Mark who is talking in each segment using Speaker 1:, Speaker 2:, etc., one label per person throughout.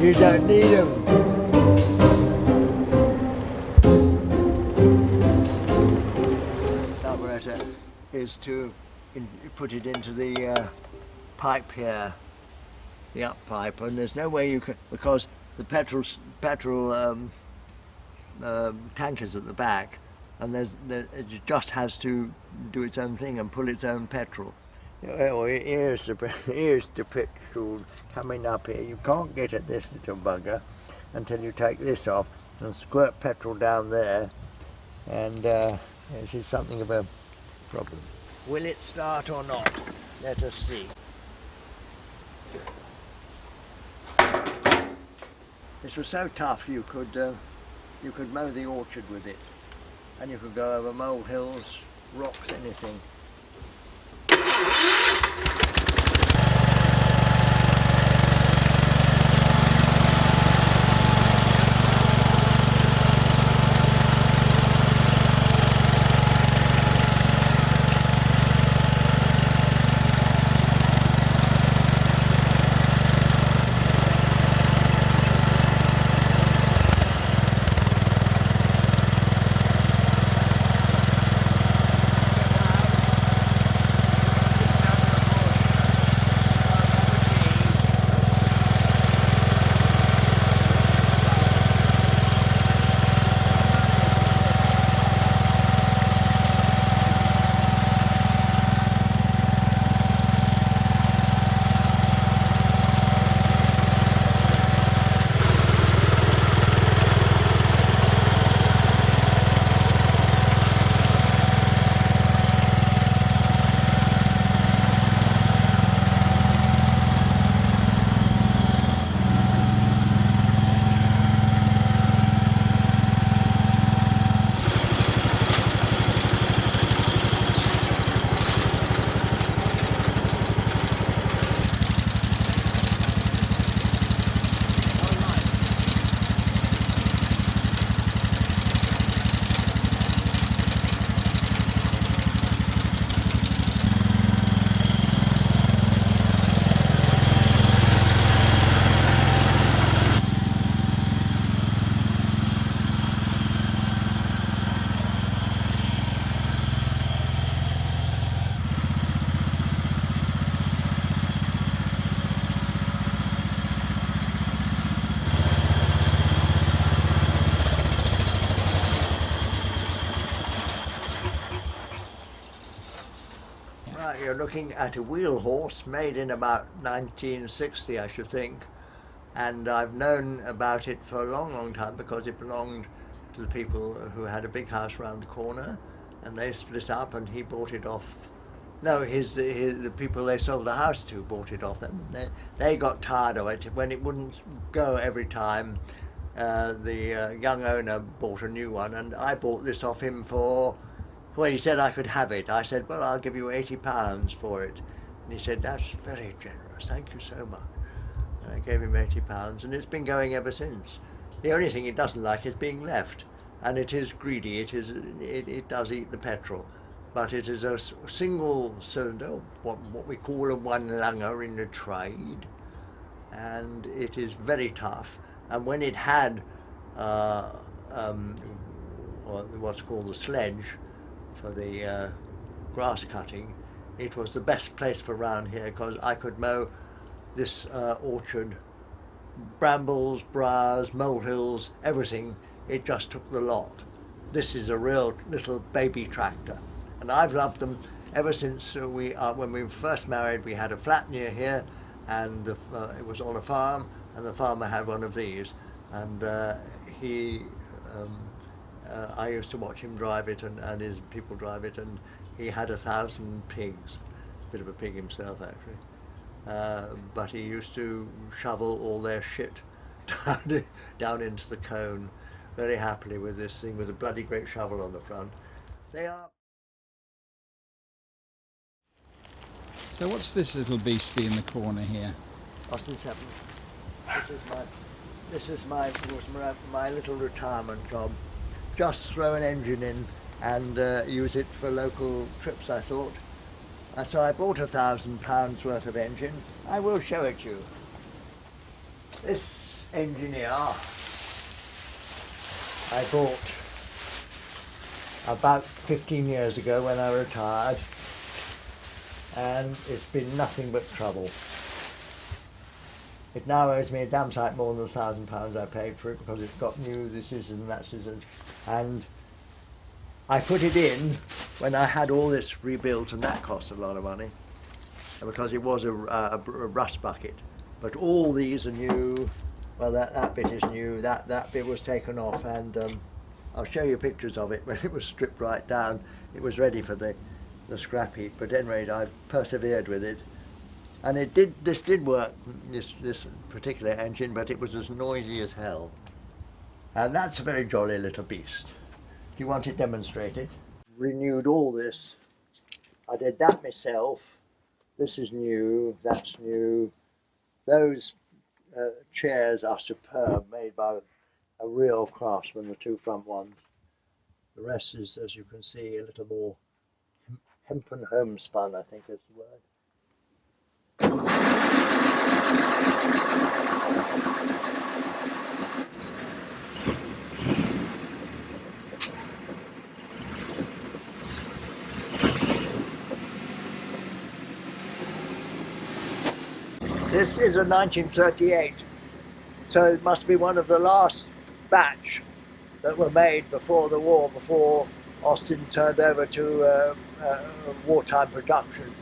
Speaker 1: You don't need them. Carburetor is to put it into the pipe here, the up pipe, and there's no way you can, because the petrol tank is at the back, and it just has to do its own thing and pull its own petrol. Well, here's the petrol coming up here. You can't get at this little bugger until you take this off and squirt petrol down there, and this is something of a problem. Will it start or not? Let us see. This was so tough you could mow the orchard with it, and you could go over molehills, rocks, anything. You're looking at a wheel horse made in about 1960, I should think, and I've known about it for a long time because it belonged to the people who had a big house round the corner, and they split up and he bought it off. No, the people they sold the house to bought it off them. They got tired of it when it wouldn't go every time. The young owner bought a new one, and I bought this off him for, well, he said I could have it. I said, well, I'll give you £80 for it. And he said, that's very generous, thank you so much. And I gave him £80, and it's been going ever since. The only thing it doesn't like is being left, and it is greedy. It does eat the petrol, but it is a single cylinder, what we call a one-lunger in the trade, and it is very tough. And when it had what's called the sledge for the grass cutting, it was the best place for around here, because I could mow this orchard, brambles, briars, molehills, everything. It just took the lot. This is a real little baby tractor, and I've loved them ever since when we were first married. We had a flat near here, and it was on a farm, and the farmer had one of these, and I used to watch him drive it, and his people drive it, and he had 1,000 pigs, a bit of a pig himself actually, but he used to shovel all their shit down into the cone very happily with this thing with a bloody great shovel on the front. They are.
Speaker 2: So what's this little beastie in the corner here?
Speaker 1: Austin 7. This is my little retirement job. Just throw an engine in and use it for local trips, I thought. So I bought £1,000 worth of engine. I will show it you. This engineer I bought about 15 years ago when I retired, and it's been nothing but trouble. It now owes me a damn sight more than £1,000 I paid for it because it's got new thises and thatses, and I put it in when I had all this rebuilt, and that cost a lot of money because it was a rust bucket. But all these are new. Well, that bit is new. That bit was taken off, and I'll show you pictures of it when it was stripped right down. It was ready for the scrap heap. But at any rate, I've persevered with it, and it did. This did work. This particular engine, but it was as noisy as hell. And that's a very jolly little beast. Do you want it demonstrated? Renewed all this. I did that myself. This is new. That's new. Those chairs are superb, made by a real craftsman, the two front ones. The rest is, as you can see, a little more hempen homespun, I think is the word. This is a 1938, so it must be one of the last batch that were made before the war, before Austin turned over to wartime production.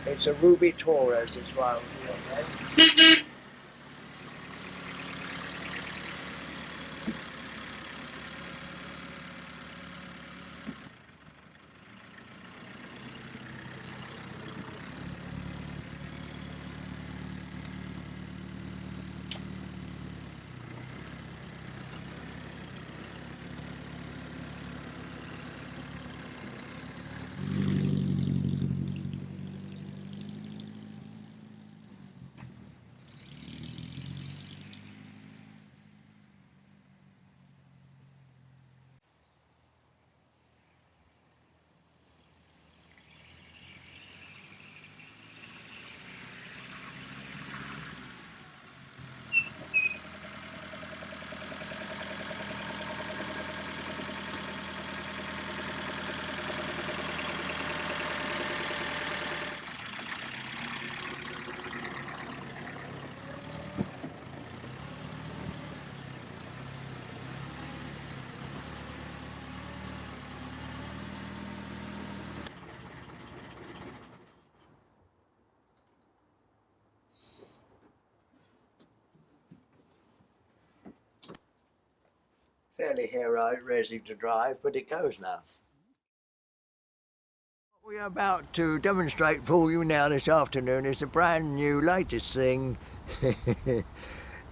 Speaker 1: It's a Ruby Torres, it's right. Fairly raising to drive, but it goes now. What we're about to demonstrate for you now this afternoon is a brand new latest thing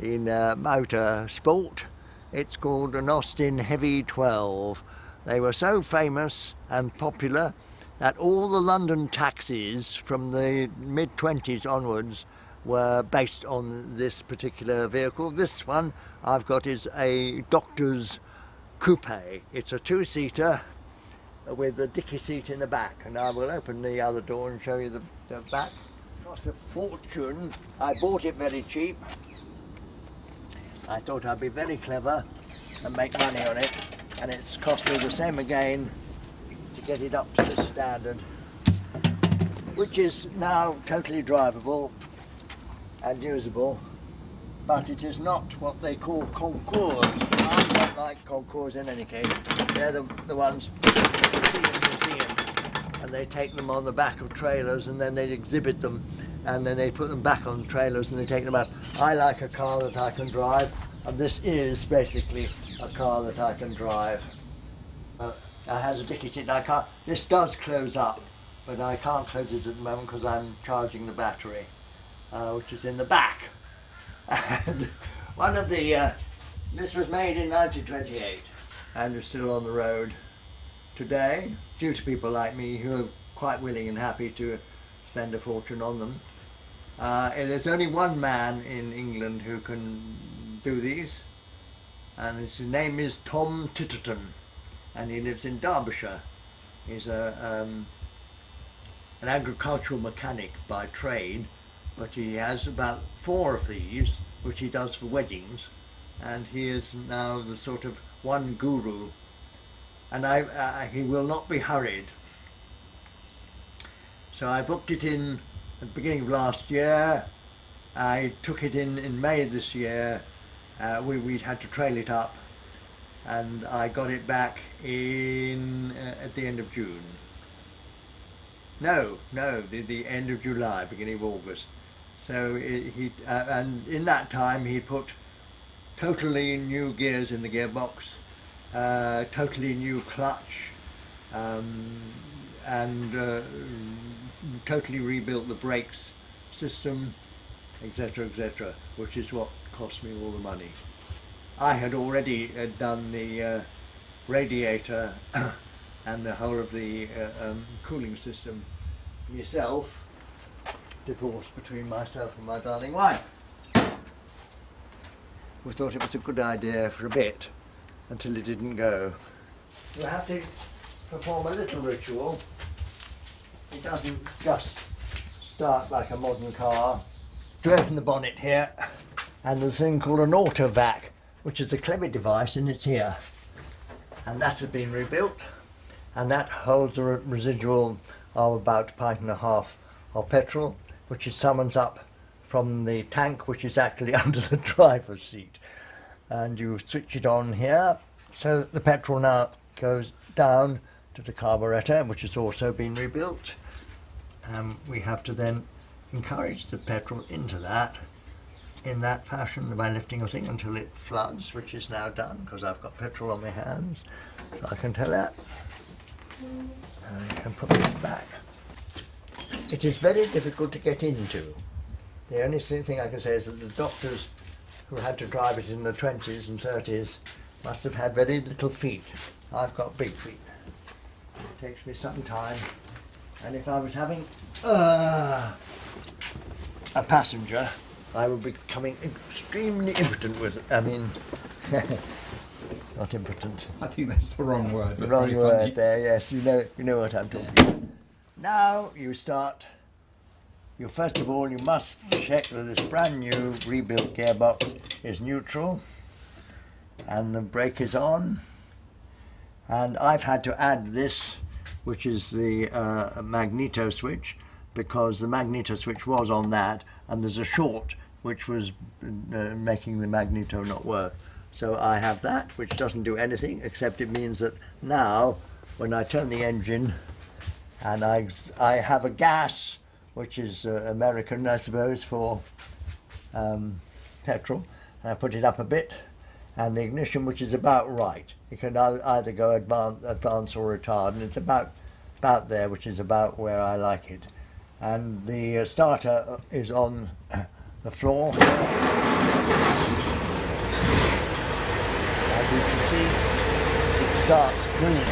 Speaker 1: in motor sport. It's called an Austin Heavy 12. They were so famous and popular that all the London taxis from the mid-20s onwards were based on this particular vehicle. This one I've got is a doctor's coupe. It's a two-seater with a dicky seat in the back, and I will open the other door and show you the back. It cost a fortune. I bought it very cheap. I thought I'd be very clever and make money on it, and it's cost me the same again to get it up to this standard, which is now totally drivable and usable, but it is not what they call concours. I don't like concours in any case. They're the ones you see in museums, and they take them on the back of trailers and then they exhibit them, and then they put them back on trailers and they take them out. I like a car that I can drive, and this is basically a car that I can drive. It has a dicky seat. This does close up, but I can't close it at the moment because I'm charging the battery, which is in the back. And one of the this was made in 1928 and is still on the road today due to people like me who are quite willing and happy to spend a fortune on them. And there's only one man in England who can do these, and his name is Tom Titterton, and he lives in Derbyshire. He's an agricultural mechanic by trade, but he has about 4 of these, which he does for weddings, and he is now the sort of one guru, and he will not be hurried. So I booked it in at the beginning of last year. I took it in May this year. We had to trail it up, and I got it back in at the end of June. No, the end of July, beginning of August. So and in that time he put totally new gears in the gearbox, totally new clutch, and totally rebuilt the brakes system, etc., etc., which is what cost me all the money. I had already done the radiator and the whole of the cooling system myself. Divorce between myself and my darling wife. We thought it was a good idea for a bit, until it didn't go. You have to perform a little ritual. It doesn't just start like a modern car. To open the bonnet here, and there's a thing called an auto vac, which is a clever device, and it's here. And that has been rebuilt, and that holds a residual of about a pint and a half of petrol, which is summons up from the tank, which is actually under the driver's seat. And you switch it on here, so that the petrol now goes down to the carburettor, which has also been rebuilt. We have to then encourage the petrol into that in that fashion by lifting a thing until it floods, which is now done because I've got petrol on my hands, so I can tell that. And I can put this back. It is very difficult to get into. The only thing I can say is that the doctors who had to drive it in the 20s and 30s must have had very little feet. I've got big feet. It takes me some time, and if I was having a passenger, I would be becoming extremely impotent with it. I mean, not impotent.
Speaker 2: I think that's the wrong word.
Speaker 1: The wrong word funny. There, yes, you know what I'm talking about. Now you start. First of all, you must check that this brand new rebuilt gearbox is neutral and the brake is on. And I've had to add this, which is the magneto switch, because the magneto switch was on that, and there's a short which was making the magneto not work. So I have that, which doesn't do anything, except it means that now, when I turn the engine, and I have a gas, which is American, I suppose, for petrol, and I put it up a bit, and the ignition, which is about right. It can either go advance or retard, and it's about there, which is about where I like it. And the starter is on the floor. As you can see, it starts green.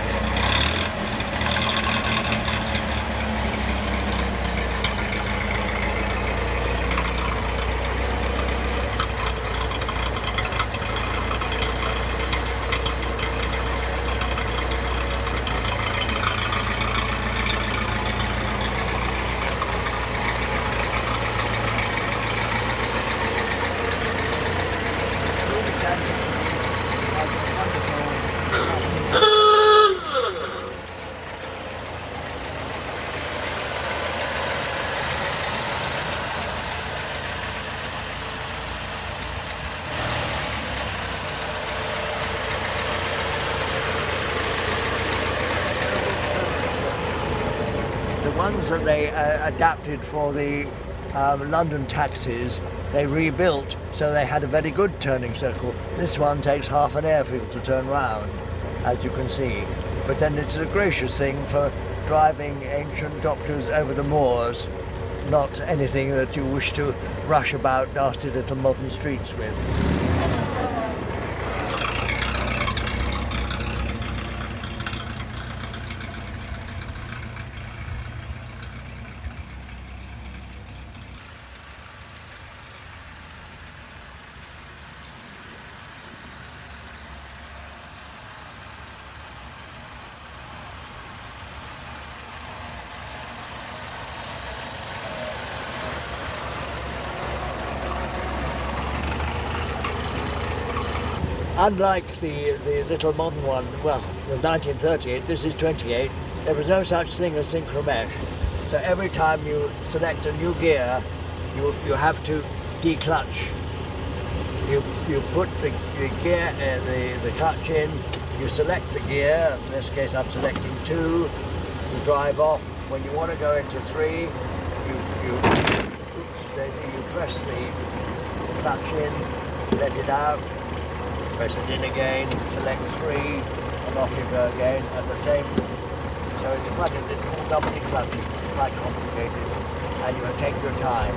Speaker 1: Ones that they adapted for the London taxis, they rebuilt, so they had a very good turning circle. This one takes half an airfield to turn round, as you can see. But then it's a gracious thing for driving ancient doctors over the moors, not anything that you wish to rush about nasty little modern streets with. Unlike the little modern one, well, the 1938, this is 28, there was no such thing as synchro mesh. So every time you select a new gear, you have to declutch. You put the gear, the clutch in, you select the gear, in this case I'm selecting 2, you drive off. When you want to go into 3, you press the clutch in, let it out, press it in again, select 3, and off you go again at the same. So it's quite a little double clutch, it's quite complicated, and you take your time.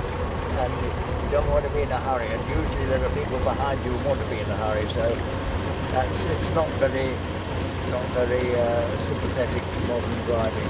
Speaker 1: And you don't want to be in a hurry, and usually there are people behind you who want to be in a hurry, so it's not very sympathetic to modern driving.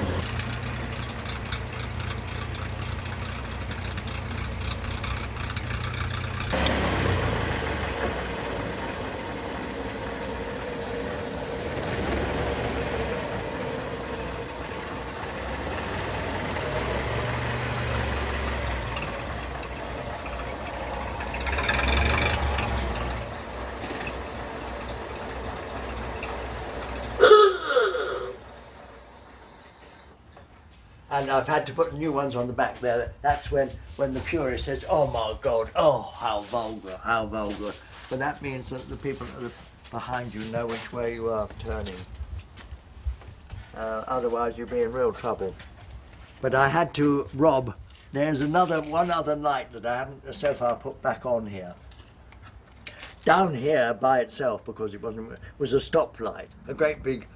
Speaker 1: And I've had to put new ones on the back there. That's when the purist says, "Oh my God, oh how vulgar, how vulgar." But that means that the people behind you know which way you are turning. Otherwise you'd be in real trouble. But I had to rob. There's one other light that I haven't so far put back on here. Down here by itself, because it was a stoplight, a great big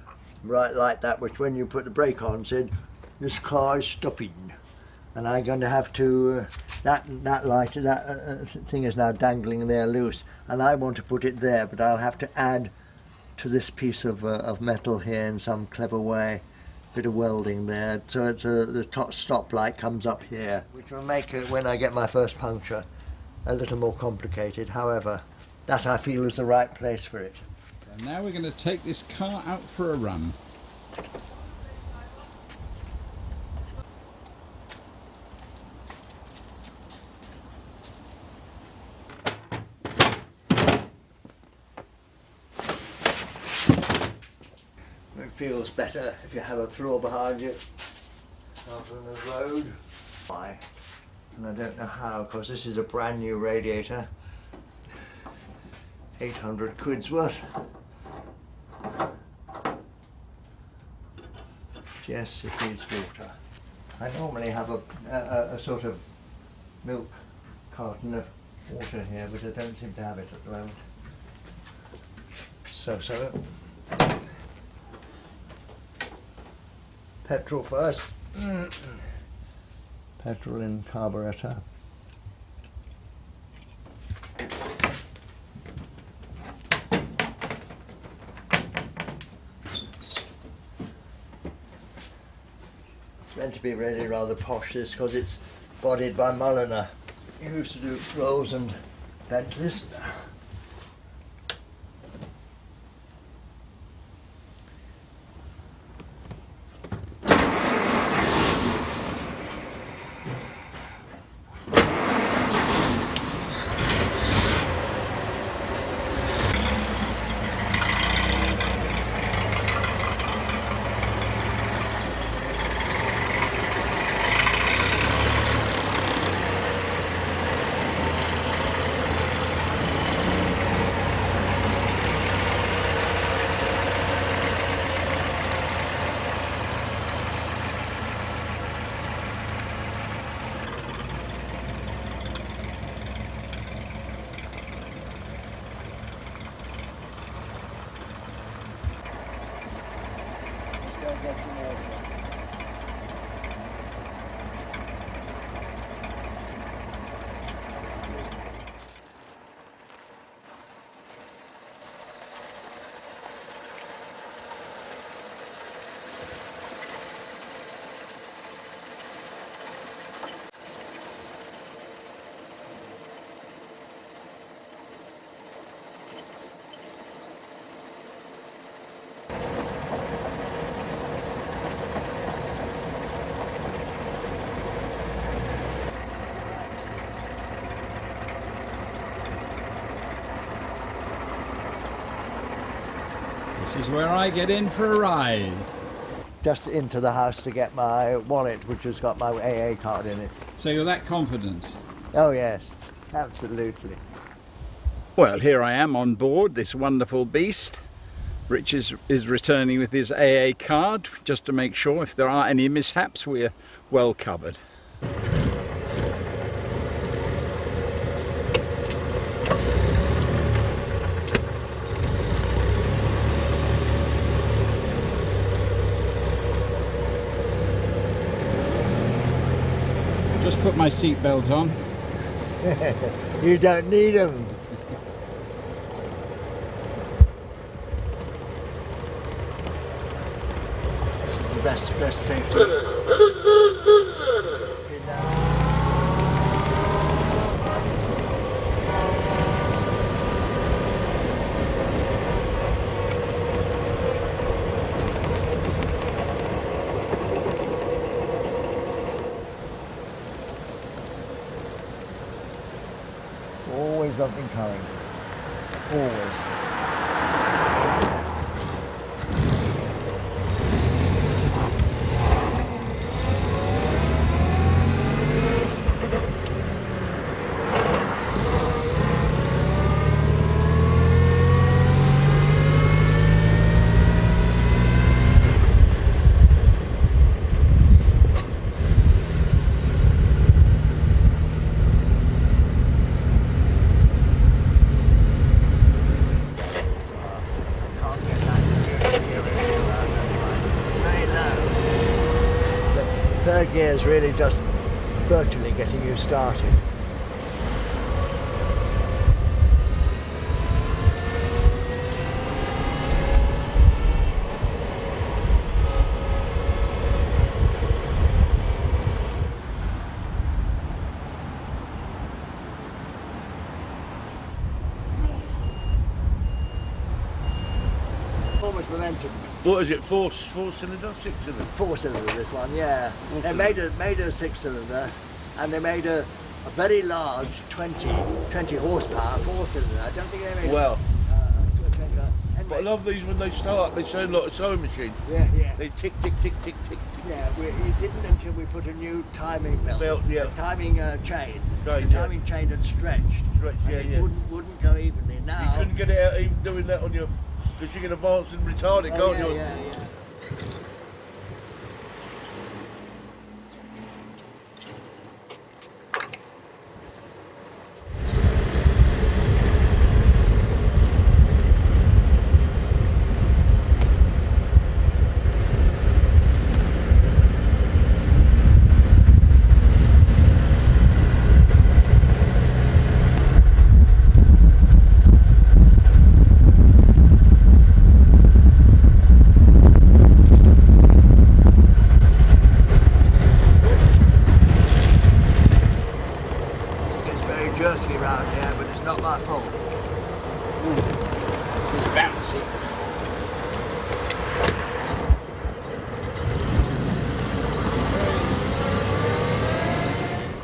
Speaker 1: bright light that which when you put the brake on said, "This car is stopping," and I'm going to have to. That light, that thing is now dangling there loose, and I want to put it there, but I'll have to add to this piece of metal here in some clever way, bit of welding there, so it's the top stop light comes up here, which will make it when I get my first puncture a little more complicated. However, that I feel is the right place for it.
Speaker 2: And now we're going to take this car out for a run.
Speaker 1: It feels better if you have a floor behind you rather than the road. Why? And I don't know how, because this is a brand new radiator. 800 quid's worth. Yes, it needs water. I normally have a sort of milk carton of water here, but I don't seem to have it at the moment. So. Petrol first. Petrol in carburetor. It's meant to be really rather posh, this, because it's bodied by Mulliner. He used to do Rolls and Bentleys.
Speaker 2: This is where I get in for a ride.
Speaker 1: Just into the house to get my wallet, which has got my AA card in it.
Speaker 2: So you're that confident?
Speaker 1: Oh yes, absolutely.
Speaker 2: Well, here I am on board this wonderful beast. Rich is returning with his AA card just to make sure if there are any mishaps we're well covered. Just put my seatbelt on.
Speaker 1: You don't need them. This is the best safety. Always something coming. Always. Third gear is really just virtually getting you started. Almost momentum.
Speaker 3: What is it, four cylinder, 6 cylinder?
Speaker 1: 4-cylinder this one, yeah. They made a 6-cylinder, and they made a very large 20 horsepower 4-cylinder. I don't think they made
Speaker 3: Well,
Speaker 1: anyway.
Speaker 3: but I love these when they start, they sound like a sewing machine.
Speaker 1: Yeah, yeah.
Speaker 3: They tick, tick, tick, tick, tick.
Speaker 1: Yeah, it didn't until we put a new timing belt,
Speaker 3: Yeah.
Speaker 1: timing chain. The
Speaker 3: Chain,
Speaker 1: timing chain had stretched.
Speaker 3: Stretched,
Speaker 1: and
Speaker 3: yeah,
Speaker 1: it
Speaker 3: yeah.
Speaker 1: wouldn't go evenly. Now
Speaker 3: You couldn't get it out even doing that on your, because you can advance and retard it, can't you?
Speaker 1: yeah. Jerky around here, but it's not my fault.
Speaker 2: It's bouncy.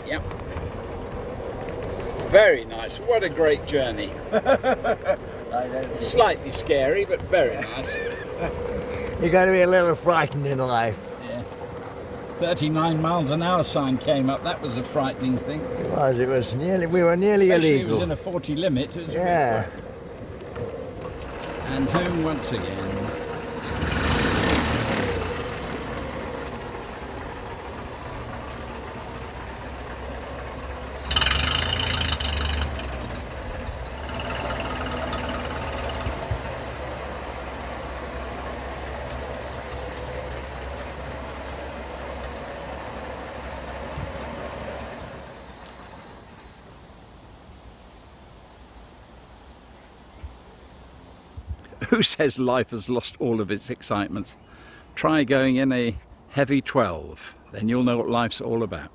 Speaker 2: Yep. Very nice. What a great journey. Slightly scary, but very nice.
Speaker 1: You're going to be a little frightened in life.
Speaker 2: Yeah. 39 miles an hour sign came up. That was a frightening thing.
Speaker 1: It was nearly, we were nearly
Speaker 2: Especially
Speaker 1: illegal.
Speaker 2: It was in a 40 limit. It was
Speaker 1: Yeah.
Speaker 2: And home once again. Who says life has lost all of its excitement? Try going in a heavy 12, then you'll know what life's all about.